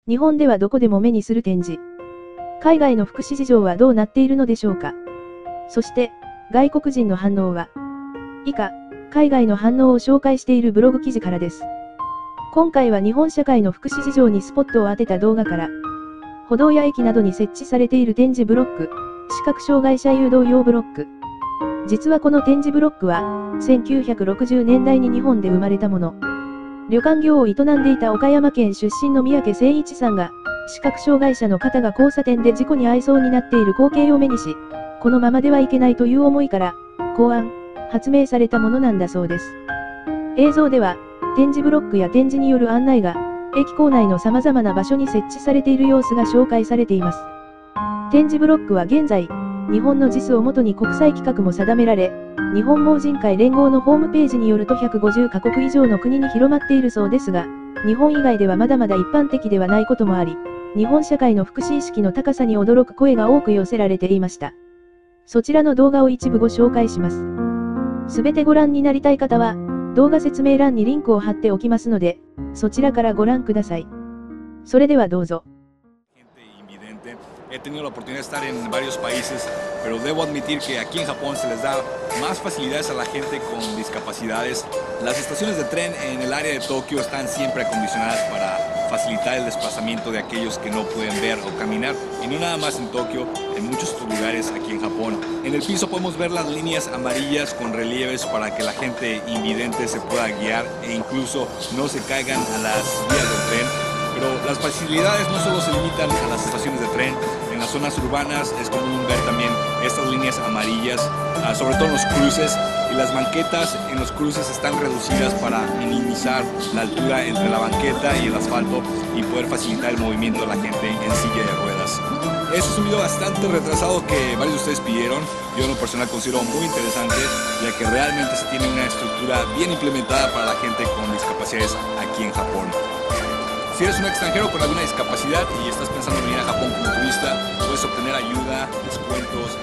日本ではどこでも目にする展示。海外の福祉事情はどうなっているのでしょうか。そして、外国人の反応は。以下、海外の反応を紹介しているブログ記事からです。今回は日本社会の福祉事情にスポットを当てた動画から、歩道や駅などに設置されている展示ブロック、視覚障害者誘導用ブロック。実はこの展示ブロックは、1960年代に日本で生まれたもの。旅館業を営んでいた岡山県出身の三宅誠一さんが、視覚障害者の方が交差点で事故に遭いそうになっている光景を目にし、このままではいけないという思いから、考案、発明されたものなんだそうです。映像では、展示ブロックや展示による案内が、駅構内の様々な場所に設置されている様子が紹介されています。展示ブロックは現在、日本の JIS をもとに国際規格も定められ、日本盲人会連合のホームページによると150カ国以上の国に広まっているそうですが、日本以外ではまだまだ一般的ではないこともあり、日本社会の福祉意識の高さに驚く声が多く寄せられていました。そちらの動画を一部ご紹介します。すべてご覧になりたい方は、動画説明欄にリンクを貼っておきますので、そちらからご覧ください。それではどうぞ。He tenido la oportunidad de estar en varios países, pero debo admitir que aquí en Japón se les da más facilidades a la gente con discapacidades. Las estaciones de tren en el área de Tokio están siempre acondicionadas para facilitar el desplazamiento de aquellos que no pueden ver o caminar. Y no nada más en Tokio, en muchos otros lugares aquí en Japón. En el piso podemos ver las líneas amarillas con relieves para que la gente invidente se pueda guiar e incluso no se caigan a las vías del tren. Pero las facilidades no solo se limitan a las estaciones de tren. En las zonas urbanas es común ver también estas líneas amarillas, sobre todo en los cruces, y las banquetas en los cruces están reducidas para minimizar la altura entre la banqueta y el asfalto y poder facilitar el movimiento de la gente en silla de ruedas. Este es un video bastante retrasado que varios de ustedes pidieron. Yo en lo personal considero muy interesante, ya que realmente se tiene una estructura bien implementada para la gente con discapacidades aquí en Japón. Si eres un extranjero con alguna discapacidad y estás pensando en venir a Japón como turista, puedes obtener ayuda, descuentos